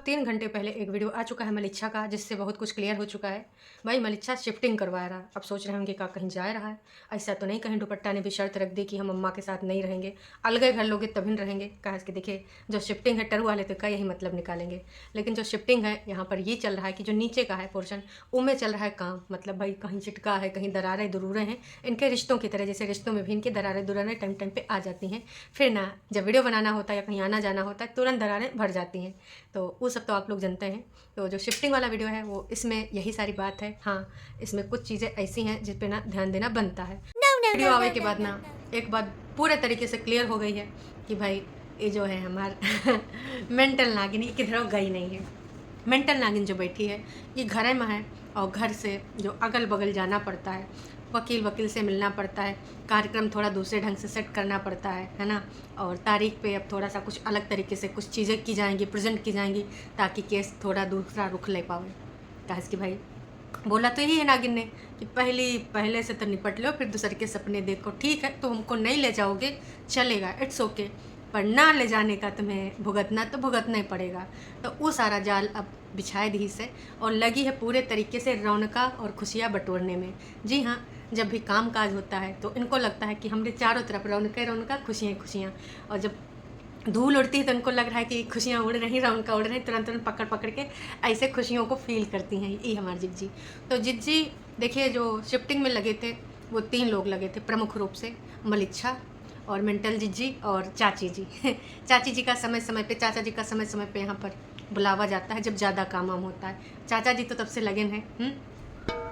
लगभग 3 घंटे पहले एक वीडियो आ चुका है मलिच्छा का, जिससे बहुत कुछ क्लियर हो चुका है। भाई मलिच्छा शिफ्टिंग करवा रहा है। अब सोच रहे होंगे क्या कहीं जा रहा है? ऐसा तो नहीं, कहीं दुपट्टा ने भी शर्त रख दी कि हम अम्मा के साथ नहीं रहेंगे, अलग घर लोगे तभी रहेंगे। कहा कि देखिए जो शिफ्टिंग है टरू वाले तो का यही मतलब निकालेंगे, लेकिन जो शिफ्टिंग है यहाँ पर ये चल रहा है कि जो नीचे का है पोर्शन उनमें चल रहा है काम। मतलब भाई कहीं चिटका है, कहीं दरारें दुरूरें हैं, इनके रिश्तों की तरह, जैसे रिश्तों में भी इनकी दरारें दुरारें टाइम टाइम पे आ जाती हैं। फिर ना जब वीडियो बनाना होता है या कहीं आना जाना होता है तुरंत दरारें भर जाती हैं। तो वो सब तो आप लोग जानते हैं। तो जो शिफ्टिंग वाला वीडियो है वो इसमें यही सारी बात है। हाँ, इसमें कुछ चीज़ें ऐसी हैं जिस पे ना ध्यान देना बनता है। वीडियो आने के बाद ना एक बात पूरे तरीके से क्लियर हो गई है कि भाई ये जो है हमारा मेंटल नागिन, ये किधरों गई नहीं है। मेंटल नागिन जो बैठी है ये घर में है, और घर से जो अगल बगल जाना पड़ता है, वकील से मिलना पड़ता है, कार्यक्रम थोड़ा दूसरे ढंग से सेट करना पड़ता है ना। और तारीख पे अब थोड़ा सा कुछ अलग तरीके से कुछ चीज़ें की जाएंगी, प्रेजेंट की जाएंगी, ताकि केस थोड़ा दूसरा रुख ले पावे। कहा कि भाई बोला तो यही है नागिन ने कि पहले से तो निपट लो, फिर दूसरे के सपने देखो। ठीक है, तो हमको नहीं ले जाओगे चलेगा, इट्स ओके, पर ना ले जाने का तुम्हें भुगतना तो भुगतना ही पड़ेगा। तो वो सारा जाल अब बिछाए दी से और लगी है पूरे तरीके से रौनका और खुशियाँ बटोरने में। जी हाँ, जब भी काम काज होता है तो इनको लगता है कि हमारे चारों तरफ रौनका खुशियाँ खुशियाँ, और जब धूल उड़ती है तो इनको लग रहा है कि खुशियाँ उड़ रही, रौनका उड़ रही, तुरंत तुरंत पकड़ पकड़ के ऐसे खुशियों को फील करती हैं ये हमारी जिज्जी। तो जिज्जी देखिए जो शिफ्टिंग में लगे थे वो 3 लोग लगे थे प्रमुख रूप से, मलिच्छा और मेंटल जिज्जी और चाची जी। चाची जी का समय समय पे, चाचा जी का समय समय पे यहाँ पर बुलावा जाता है जब ज़्यादा काम वाम होता है। चाचा जी तो तब से लगे हैं।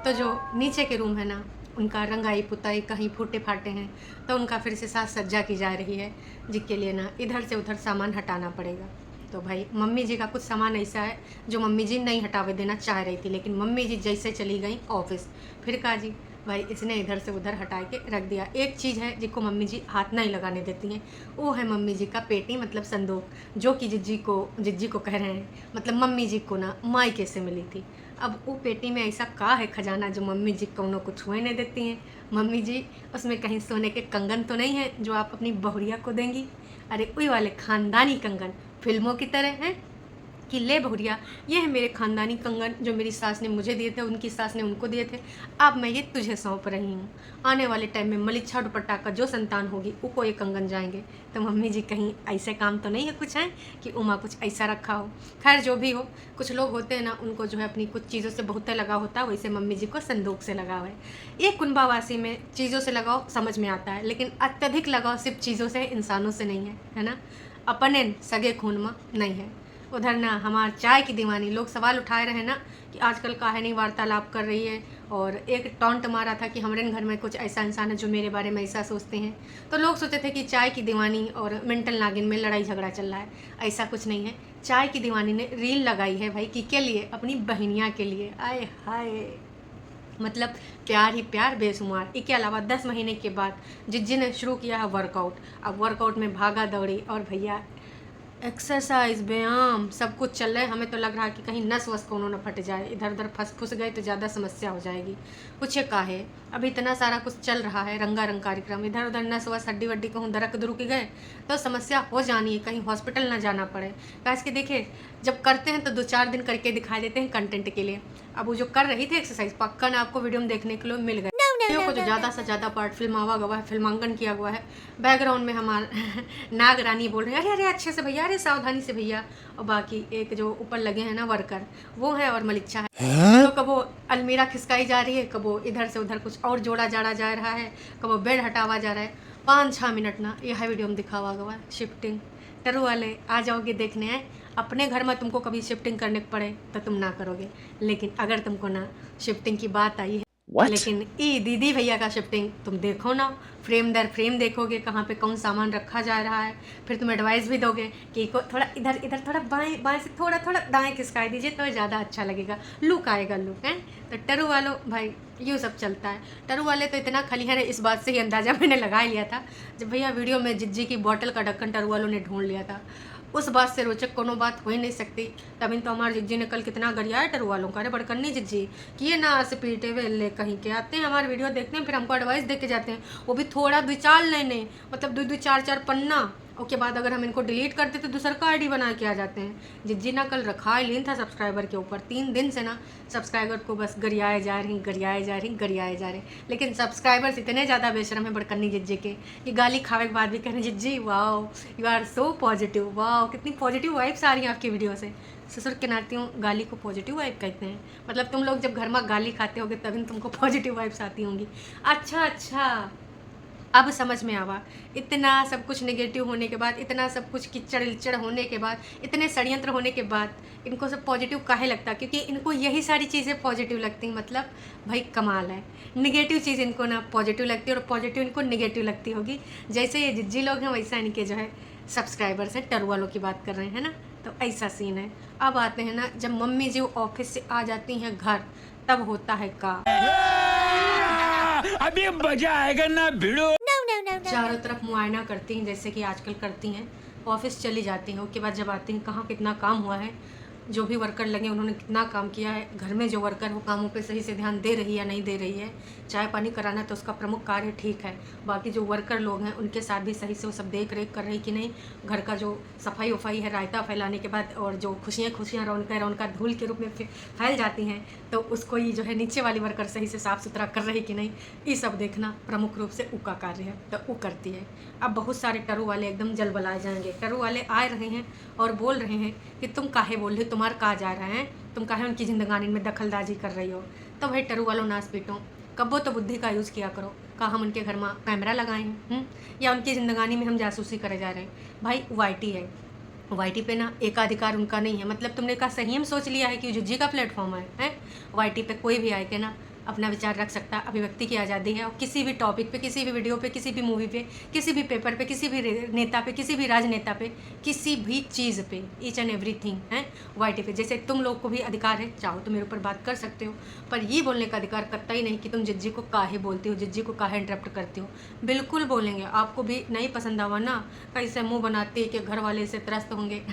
तो जो नीचे के रूम है ना, उनका रंगाई पुताई कहीं फूटे फाटे हैं, तो उनका फिर से साज सज्जा की जा रही है, जिसके लिए ना इधर से उधर सामान हटाना पड़ेगा। तो भाई मम्मी जी का कुछ सामान ऐसा है जो मम्मी जी नहीं हटावे देना चाह रही थी, लेकिन मम्मी जी जैसे चली गई ऑफिस, फिर कहा जी भाई इसने इधर से उधर हटा के रख दिया। एक चीज़ है जिसको मम्मी जी हाथ नहीं लगाने देती हैं, वो है मम्मी जी का पेटी, मतलब संदूक, जो कि जिज्जी को कह रहे हैं, मतलब मम्मी जी को ना मायके से मिली थी। अब वो पेटी में ऐसा का है खजाना जो मम्मी जी कौनों को छुए नहीं देती हैं। मम्मी जी उसमें कहीं सोने के कंगन तो नहीं है जो आप अपनी बहुरिया को देंगी? अरे वही वाले खानदानी कंगन, फिल्मों की तरह हैं कि ले बहुरिया ये है मेरे खानदानी कंगन जो मेरी सास ने मुझे दिए थे, उनकी सास ने उनको दिए थे, अब मैं ये तुझे सौंप रही हूँ। आने वाले टाइम में मलिच्छा दुपट्टा का जो संतान होगी उनको ये कंगन जाएंगे। तो मम्मी जी कहीं ऐसे काम तो नहीं है कुछ है कि उमा कुछ ऐसा रखा हो। खैर जो भी हो, कुछ लोग होते हैं ना उनको जो है अपनी कुछ चीज़ों से बहुत लगाव होता है, वैसे मम्मी जी को संदूक से लगाव है। ये कुंभावासी में चीज़ों से लगाव समझ में आता है, लेकिन अत्यधिक लगाव सिर्फ चीज़ों से, इंसानों से नहीं है ना। अपने सगे खून में नहीं है। उधर ना हमार चाय की दीवानी लोग सवाल उठाए रहे ना कि आजकल काहे नहीं वार्तालाप कर रही है, और एक टॉन्ट मारा था कि हमारे घर में कुछ ऐसा इंसान है जो मेरे बारे में ऐसा सोचते हैं। तो लोग सोचे थे कि चाय की दीवानी और मेंटल नागिन में लड़ाई झगड़ा चल रहा है। ऐसा कुछ नहीं है। चाय की दीवानी ने रील लगाई है भाई कि के लिए, अपनी बहनिया के लिए। आए हाय, मतलब प्यार ही प्यार बेशुमार। इसके अलावा 10 महीने के बाद जिज्जी ने शुरू किया है वर्कआउट। अब वर्कआउट में भागा दौड़ी और भैया एक्सरसाइज, व्यायाम सब कुछ चल रहा है। हमें तो लग रहा है कि कहीं नस वस को उन्होंने फट जाए, इधर उधर फंस गए तो ज़्यादा समस्या हो जाएगी। कुछ काहे अभी इतना सारा कुछ चल रहा है, रंगारंग कार्यक्रम, इधर उधर नस वस हड्डी वड्डी कहूँ दरक दुरुक गए तो समस्या हो जानी है, कहीं हॉस्पिटल ना जाना पड़े। कैसे कि देखिए जब करते हैं तो 2-4 दिन करके दिखाई देते हैं कंटेंट के लिए। अब वो जो कर रही थी एक्सरसाइज, पक्का ना आपको वीडियो में देखने के लिए मिल गए। वीडियो को जो ज़्यादा से ज़्यादा पार्ट फिल्मावा गवा है, फिल्मांकन किया हुआ है। बैकग्राउंड में हमारा नाग रानी बोल रहे हैं अरे अरे अच्छे से भैया, अरे सावधानी से भैया। और बाकी एक जो ऊपर लगे हैं ना वर्कर, वो है, और मलिच्छा है। तो कबो अलमीरा खिसकाई जा रही है, कबो इधर से उधर कुछ और जोड़ा जाड़ा जा रहा है, कबो बेड हटावा जा रहा है। 5-6 मिनट ना यह वीडियो में दिखावा गवा शिफ्टिंग। टरू वाले आ जाओगे देखने हैं, अपने घर में तुमको कभी शिफ्टिंग करने को पड़े तो तुम ना करोगे, लेकिन अगर तुमको ना शिफ्टिंग की बात आई है लेकिन ई दीदी भैया का शिफ्टिंग तुम देखो ना, फ्रेम दर फ्रेम देखोगे कहाँ पे कौन सामान रखा जा रहा है। फिर तुम एडवाइस भी दोगे कि को थोड़ा इधर इधर, थोड़ा बाएं से थोड़ा दाएं खिसकाई दीजिए तो ज़्यादा अच्छा लगेगा, लुक आएगा लुक है। तो टरू वालों भाई यूँ सब चलता है। टरू वाले तो इतना खलिहर है, इस बात से ही अंदाज़ा मैंने लगा लिया था जब भैया वीडियो में जिज्जी की बॉटल का ढक्कन टरू वालों ने ढूंढ लिया था। उस बात से रोचक कोनो बात हो ही नहीं सकती। तभी तो हमारे जिज्जी ने कल कितना गरियाया टरू वालों का, अरे बड़कन्नी जिज्जी कि ये ना से पीटे वेले कहीं के आते हैं हमारे वीडियो देखते हैं, फिर हमको एडवाइस दे के जाते हैं, वो भी थोड़ा 2-4 लाइनें, मतलब 2-2 4-4 पन्ना उसके बाद अगर हम इनको डिलीट करते तो दूसरा का आईडी बना के आ जाते हैं। जिज्जी ना कल रखा ही लीन था सब्सक्राइबर के ऊपर, 3 दिन से ना सब्सक्राइबर को बस गरियाए जा रही गरियाए जा रही गरियाए जा रहे। लेकिन सब्सक्राइबर्स इतने ज़्यादा बेशरम है बड़कन्नी जिज्जी के कि गाली खावे के बाद भी कह रहे हैं जिज्जी wow you are so positive, wow कितनी पॉजिटिव वाइब्स आ रही हैं आपकी वीडियो से। ससुर के नाती हूँ गाली को पॉजिटिव वाइब कहते हैं, मतलब तुम लोग जब घर में गाली खाते होगे तभी तुमको पॉजिटिव वाइब्स आती होंगी। अच्छा अब समझ में आवा, इतना सब कुछ नेगेटिव होने के बाद, इतना सब कुछ किचड़ लिचड़ होने के बाद, इतने षड्यंत्र होने के बाद इनको सब पॉजिटिव काहे लगता, क्योंकि इनको यही सारी चीज़ें पॉजिटिव लगती हैं। मतलब भाई कमाल है, नेगेटिव चीज़ इनको ना पॉजिटिव लगती है और पॉजिटिव इनको नेगेटिव लगती होगी। जैसे ये जिज्जी लोग हैं वैसा इनके जो है सब्सक्राइबर्स हैं, टरू वालों की बात कर रहे हैं ना, तो ऐसा सीन है। अब आते हैं ना, जब मम्मी जी ऑफिस से आ जाती हैं घर तब होता है का अभी मजा आएगा ना भिड़ो। चारों तरफ मुआयना करती हैं जैसे कि आजकल करती हैं, ऑफिस चली जाती हैं। उसके बाद जब आती हैं कहाँ कितना काम हुआ है, जो भी वर्कर लगे उन्होंने कितना काम किया है, घर में जो वर्कर वो कामों पे सही से ध्यान दे रही है या नहीं दे रही है। चाय पानी कराना तो उसका प्रमुख कार्य ठीक है, बाकी जो वर्कर लोग हैं उनके साथ भी सही से वो सब देख रेख कर रही कि नहीं। घर का जो सफाई वफाई है, रायता फैलाने के बाद और जो खुशियाँ रौनका धूल के रूप में फैल जाती हैं, तो उसको ही जो है नीचे वाली वर्कर सही से साफ़ सुथरा कर रही कि नहीं, ये सब देखना प्रमुख रूप से उका कार्य है, तो वो करती है। अब बहुत सारे टरू वाले एकदम जल बलाए जाएंगे। टरू वाले आ रहे हैं और बोल रहे हैं कि तुम काहे बोल रही हो, तुम्हारा कहा जा रहा है, तुम काहे उनकी जिंदगानी में दखलंदाजी कर रही हो। तो भाई टरू वालों नाच पीटो, कब्बो तो बुद्धि का यूज़ किया करो। कहा हम उनके घर में कैमरा लगाए हैं या उनकी ज़िंदगानी में हम जासूसी करे जा रहे हैं। भाई वाईटी है, वाईटी पे ना एकाधिकार उनका नहीं है। मतलब तुमने कहा सही हम सोच लिया है कि जिज्जी का प्लेटफॉर्म है वाईटी पे कोई भी आए के ना अपना विचार रख सकता है, अभिव्यक्ति की आज़ादी है। और किसी भी टॉपिक पे, किसी भी वीडियो पे, किसी भी मूवी पे, किसी भी पेपर पे, किसी भी नेता पे, किसी भी राजनेता पे, किसी भी चीज़ पे, ईच एंड एवरीथिंग है वाईटी पे। जैसे तुम लोग को भी अधिकार है, चाहो तो मेरे ऊपर बात कर सकते हो, पर ये बोलने का अधिकार कतई नहीं कि तुम जिज्जी को काहे बोलती हो, जिज्जी को काहे इंटरप्ट करती हो। बिल्कुल बोलेंगे, आपको भी नहीं पसंद आवा ना, कैसे मुँह बनाती कि घर वाले से त्रस्त होंगे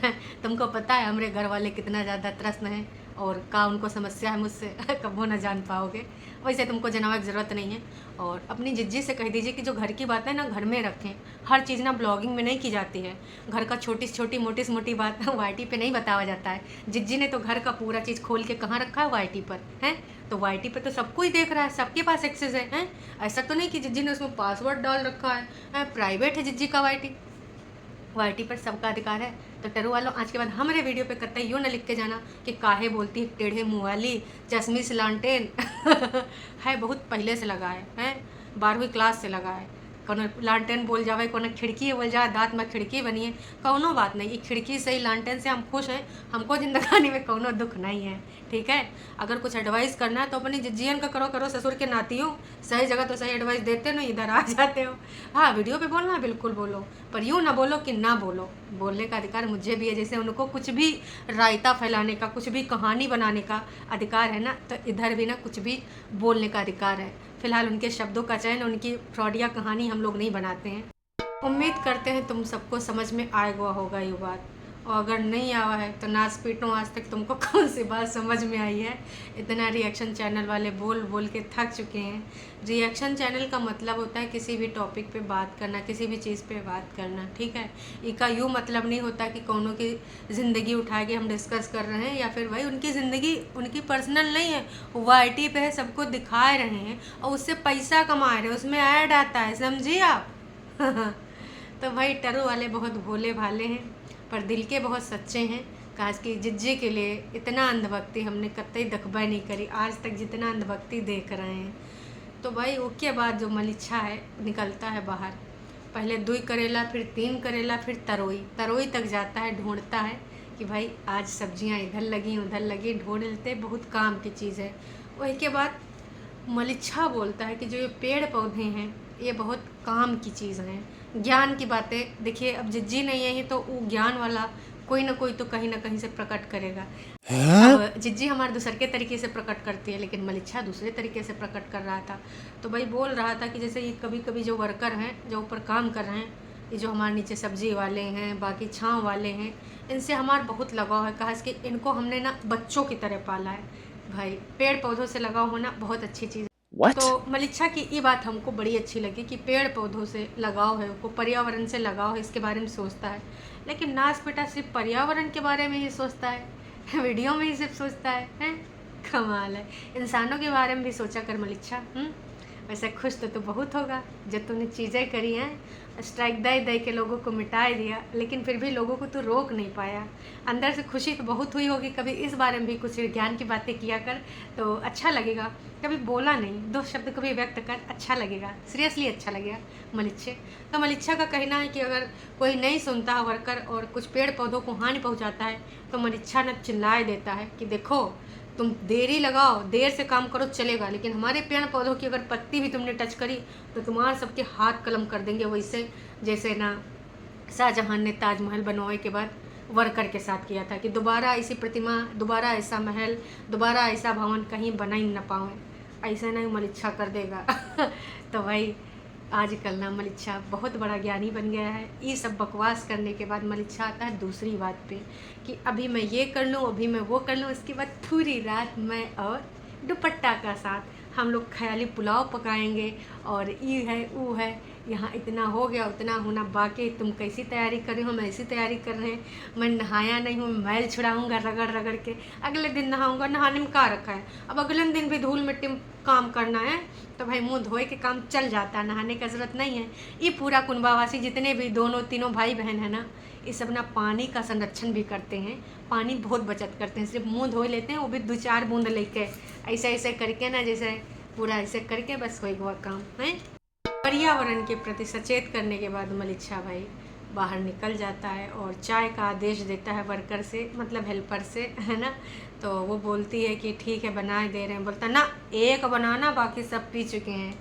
तुमको पता है हमारे घर वाले कितना ज़्यादा त्रस्त हैं और का उनको समस्या है मुझसे कब वो ना जान पाओगे। वैसे तुमको जनाने की ज़रूरत नहीं है। और अपनी जिज्जी से कह दीजिए कि जो घर की बातें ना घर में रखें, हर चीज़ ना ब्लॉगिंग में नहीं की जाती है। घर का छोटी से छोटी मोटी से मोटी बात वाईटी पे नहीं बताया जाता है। जिज्जी ने तो घर का पूरा चीज़ खोल के कहाँ रखा है, वाईटी पर है। तो वाईटी पे तो सब कोई देख रहा है, सबके पास एक्सेस है। ऐसा तो नहीं कि जिज्जी ने उसमें पासवर्ड डाल रखा है, प्राइवेट है जिज्जी का वाईटी पर सबका अधिकार है। तो टरू वालों आज के बाद हमारे वीडियो पे कतई यूँ न लिख के जाना कि काहे बोलती टेढ़े मुँह वाली चश्मी से लालटेन है, बहुत पहले से लगा है 12वीं क्लास से लगा है। कोनो लालटेन बोल जावे, कोनो खिड़की बोल जाए, दांत में खिड़की बनी है, कौनो बात नहीं। ये खिड़की से ही लालटेन से हम खुश हैं, हमको जिंदगानी में कौनो दुख नहीं है, ठीक है। अगर कुछ एडवाइस करना है तो अपनी जिज्जियन का करो, ससुर के नाती हो, सही जगह तो सही एडवाइस देते हो, इधर आ जाते हो। हाँ वीडियो पे बोलना है बिल्कुल बोलो, पर यूँ ना बोलो कि ना बोलो। बोलने का अधिकार मुझे भी है, जैसे उनको कुछ भी रायता फैलाने का, कुछ भी कहानी बनाने का अधिकार है ना, तो इधर भी ना कुछ भी बोलने का अधिकार है। फिलहाल उनके शब्दों का चयन, उनकी फ्रॉडिया कहानी हम लोग नहीं बनाते हैं। उम्मीद करते हैं तुम सबको समझ में आएगा होगा ये बात, और अगर नहीं आया है तो नाच पीटो, आज तक तुमको कौन सी बात समझ में आई है। इतना रिएक्शन चैनल वाले बोल बोल के थक चुके हैं। रिएक्शन चैनल का मतलब होता है किसी भी टॉपिक पे बात करना, किसी भी चीज़ पे बात करना, ठीक है। इसका यूँ मतलब नहीं होता कि कौनों की ज़िंदगी उठा के हम डिस्कस कर रहे हैं, या फिर भाई उनकी ज़िंदगी उनकी पर्सनल नहीं है, वाईटी पे है, सबको दिखा रहे हैं और उससे पैसा कमा रहे हैं, उसमें ऐड आता है, समझिए आप तो भाई टरू वाले बहुत भोले भाले हैं पर दिल के बहुत सच्चे हैं। काश की जिज्जी के लिए इतना अंधभक्ति हमने कतई दखबा नहीं करी आज तक, जितना अंधभक्ति देख रहे हैं। तो भाई उसके बाद जो मलिच्छा है निकलता है बाहर, पहले 2 करेला, फिर 3 करेला, फिर तरोई तक जाता है, ढूंढता है कि भाई आज सब्जियां इधर लगी उधर लगी, ढूंढ लेते, बहुत काम की चीज़ है। वही के बाद मलिच्छा बोलता है कि जो ये पेड़ पौधे हैं ये बहुत काम की चीज़ हैं, ज्ञान की बातें। देखिए अब जिज्जी नहीं है तो वो ज्ञान वाला कोई ना कोई तो कहीं ना कहीं से प्रकट करेगा। अब जिज्जी हमारे दूसरे के तरीके से प्रकट करती है, लेकिन मलिच्छा दूसरे तरीके से प्रकट कर रहा था। तो भाई बोल रहा था कि जैसे ये कभी कभी जो वर्कर हैं जो ऊपर काम कर रहे हैं, ये जो हमारे नीचे सब्जी वाले हैं, बाकी छाँव वाले हैं, इनसे हमारा बहुत लगाव है। खास कि इनको हमने ना बच्चों की तरह पाला है। भाई पेड़ पौधों से लगाव होना बहुत अच्छी चीज़। What? तो मलिच्छा की ये बात हमको बड़ी अच्छी लगी कि पेड़ पौधों से लगाव है, उसको पर्यावरण से लगाव है, इसके बारे में सोचता है। लेकिन नास बेटा सिर्फ पर्यावरण के बारे में ही सोचता है वीडियो में ही सिर्फ सोचता है, हैं? कमाल है। इंसानों के बारे में भी सोचा कर मलिच्छा। वैसे खुश तो बहुत होगा जब तुमने चीज़ें करी हैं, स्ट्राइक दे दे के लोगों को मिटा दिया, लेकिन फिर भी लोगों को तो रोक नहीं पाया। अंदर से खुशी तो बहुत हुई होगी। कभी इस बारे में भी कुछ ज्ञान की बातें किया कर तो अच्छा लगेगा। कभी बोला नहीं, 2 शब्द कभी व्यक्त कर, अच्छा लगेगा, सीरियसली अच्छा लगेगा मलिच्छे। तो मलिच्छा का कहना है कि अगर कोई नहीं सुनता है वर्कर और कुछ पेड़ पौधों को हानि पहुंचाता है तो मलिच्छा न चिल्लाए देता है कि देखो तुम देरी लगाओ, देर से काम करो चलेगा, लेकिन हमारे पेड़ पौधों की अगर पत्ती भी तुमने टच करी तो तुम्हारे सबके हाथ कलम कर देंगे। वैसे जैसे ना शाहजहां ने ताजमहल बनवाए के बाद वर्कर के साथ किया था कि दोबारा ऐसी प्रतिमा, दोबारा ऐसा महल, दोबारा ऐसा भवन कहीं बना ही न पाएँ। ऐसा नहीं मलिच्छा कर देगा तो भाई आजकल ना मलिच्छा बहुत बड़ा ज्ञानी बन गया है। ये सब बकवास करने के बाद मलिच्छा आता है दूसरी बात पे कि अभी मैं ये कर लूँ, अभी मैं वो कर लूँ, इसके बाद पूरी रात मैं और दुपट्टा का साथ हम लोग ख्याली पुलाव पकाएंगे और ये है वो है, यहाँ इतना हो गया उतना होना बाकी, तुम कैसी तैयारी कर रहे हो, हम ऐसी तैयारी कर रहे हैं, मैं नहाया नहीं हूँ, मैल छुड़ाऊँगा रगड़ रगड़ के, अगले दिन नहाऊँगा, नहाने में क्या रखा है, अब अगले दिन भी धूल मिट्टी में काम करना है तो भाई मुंह धोए के काम चल जाता है, नहाने का ज़रूरत नहीं है। ये पूरा कुंबावासी जितने भी दोनों तीनों भाई बहन है ना, ये सब ना पानी का संरक्षण भी करते हैं, पानी बहुत बचत करते हैं, सिर्फ मुंह धो लेते हैं वो भी 2-4 बूंद लेके, ऐसे ऐसे करके ना, जैसे पूरा ऐसे करके बस हो गया काम है। पर्यावरण के प्रति सचेत करने के बाद मलिच्छा भाई बाहर निकल जाता है और चाय का आदेश देता है वर्कर से, मतलब हेल्पर से, है ना। तो वो बोलती है कि ठीक है बना दे रहे हैं, बोलता ना एक बनाना, बाकी सब पी चुके हैं।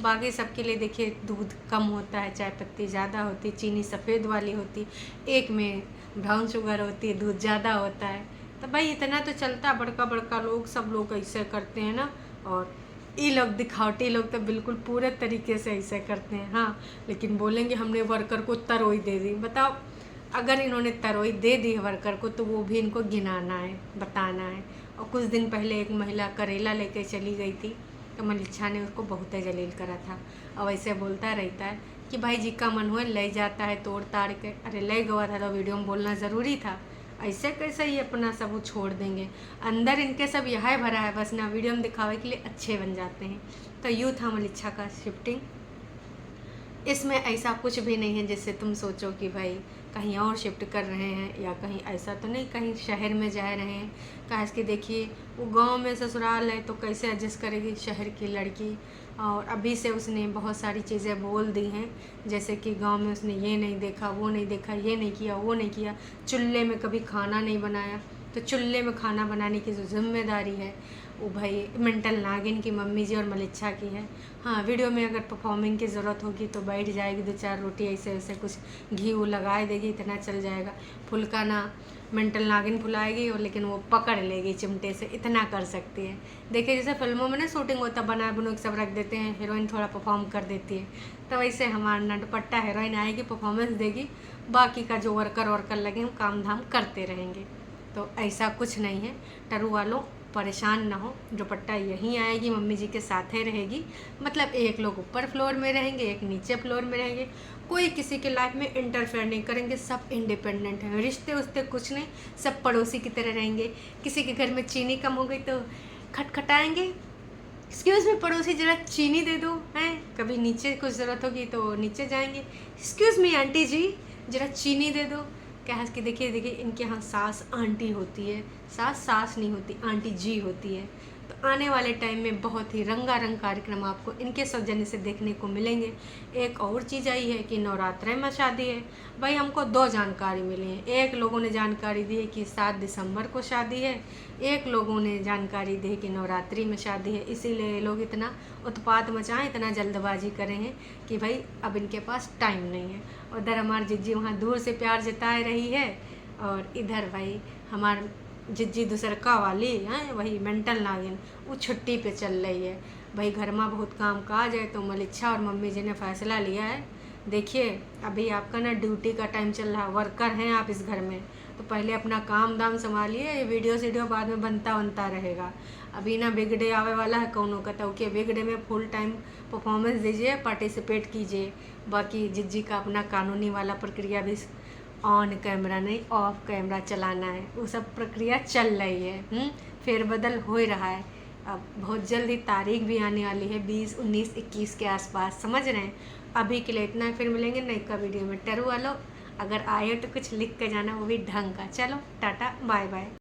बाकी सबके लिए देखिए दूध कम होता है, चाय पत्ती ज़्यादा होती, चीनी सफ़ेद वाली होती, एक में ब्राउन शुगर होती है, दूध ज़्यादा होता है। तो भाई इतना तो चलता, बड़का बड़का लोग सब लोग ऐसे करते हैं ना, और ये लोग दिखावटी लोग तो बिल्कुल पूरे तरीके से ऐसे करते हैं। हाँ, लेकिन बोलेंगे हमने वर्कर को तरोई दे दी। बताओ अगर इन्होंने तरोई दे दी है वर्कर को तो वो भी इनको गिनाना है, बताना है। और कुछ दिन पहले एक महिला करेला लेके चली गई थी तो मलिच्छा ने उसको बहुत जलील करा था। और ऐसे बोलता रहता है कि भाई जी का मन हुआ ले जाता है तोड़ ताड़ के, अरे ले गवा था तो वीडियो में बोलना ज़रूरी था, ऐसे कैसे ही अपना सब वो छोड़ देंगे। अंदर इनके सब यह भरा है, बस ना वीडियो में दिखावे के लिए अच्छे बन जाते हैं। तो यूँ था मलिच्छा का शिफ्टिंग। इसमें ऐसा कुछ भी नहीं है जिससे तुम सोचो कि भाई कहीं और शिफ्ट कर रहे हैं या कहीं ऐसा तो नहीं, कहीं शहर में जा रहे हैं। काश कि देखिए वो गांव में ससुराल है तो कैसे एडजस्ट करेगी शहर की लड़की। और अभी से उसने बहुत सारी चीज़ें बोल दी हैं, जैसे कि गांव में उसने ये नहीं देखा, वो नहीं देखा, ये नहीं किया, वो नहीं किया, चूल्हे में कभी खाना नहीं बनाया। तो चूल्हे में खाना बनाने की जो जिम्मेदारी है वो भाई मेंटल नागिन की मम्मी जी और मलिच्छा की है। हाँ, वीडियो में अगर परफॉर्मिंग की ज़रूरत होगी तो बैठ जाएगी, 2-4 रोटी ऐसे ऐसे कुछ घी वो लगाए देगी, इतना चल जाएगा। फुल्का ना मेंटल नागिन फुलाएगी और लेकिन वो पकड़ लेगी चिमटे से, इतना कर सकती है। देखिए जैसे फिल्मों में ना शूटिंग होता, बना बनू सब रख देते हैं, हीरोइन थोड़ा परफॉर्म कर देती है, तो वैसे हमारा ना दुपट्टा हीरोइन आएगी, परफॉर्मेंस देगी, बाकी का जो वर्कर लगे हम काम धाम करते रहेंगे। तो ऐसा कुछ नहीं है, टरू वालों परेशान ना हो, दुपट्टा यहीं आएगी, मम्मी जी के साथ ही रहेगी। मतलब एक लोग ऊपर फ्लोर में रहेंगे, एक नीचे फ्लोर में रहेंगे, कोई किसी के लाइफ में इंटरफेयर नहीं करेंगे, सब इंडिपेंडेंट हैं, रिश्ते उश्ते कुछ नहीं, सब पड़ोसी की तरह रहेंगे। किसी के घर में चीनी कम हो गई तो खटखटाएंगे, एक्सक्यूज़ मी पड़ोसी जरा चीनी दे दो, हैं। कभी नीचे कुछ ज़रूरत होगी तो नीचे जाएंगे, एक्सक्यूज़ मी आंटी जी जरा चीनी दे दो। क्या है कि देखिए इनके यहाँ सास आंटी होती है, सास नहीं होती, आंटी जी होती है। तो आने वाले टाइम में बहुत ही रंगारंग कार्यक्रम आपको इनके सौजन्य से देखने को मिलेंगे। एक और चीज़ आई है कि नवरात्रे में शादी है। भाई हमको 2 जानकारी मिली है, एक लोगों ने जानकारी दी है कि 7 दिसंबर को शादी है, एक लोगों ने जानकारी दी है कि नवरात्रि में शादी है। इसीलिए लोग इतना उत्पात मचाएं, इतना जल्दबाजी करें हैं कि भाई अब इनके पास टाइम नहीं है। उधर हमारी जिज्जी वहाँ दूर से प्यार जता रही है और इधर भाई हमार जिज्जी दूसरका वाली हैं, वही मेंटल नागिन, वो छुट्टी पे चल रही है। भाई घर में बहुत काम काज है तो मलिच्छा और मम्मी जी ने फैसला लिया है, देखिए अभी आपका ना ड्यूटी का टाइम चल रहा है, वर्कर हैं आप इस घर में, तो पहले अपना काम दाम संभालिए, ये वीडियो बाद में बनता रहेगा। अभी ना बिग डे आवे वाला है कौनों का, तो के बिग डे में फुल टाइम परफॉर्मेंस दीजिए, पार्टिसिपेट कीजिए। बाकी जिज्जी का अपना कानूनी वाला प्रक्रिया भी ऑन कैमरा नहीं ऑफ कैमरा चलाना है, वो सब प्रक्रिया चल रही है। फेरबदल हो ही रहा है। अब बहुत जल्द ही तारीख भी आने वाली है 20, 19, 21 के आसपास, समझ रहे हैं। अभी के लिए इतना, फिर मिलेंगे नई का वीडियो में। टरू वालों अगर आए हो तो कुछ लिख के जाना, वो भी ढंग का। चलो टाटा बाय बाय।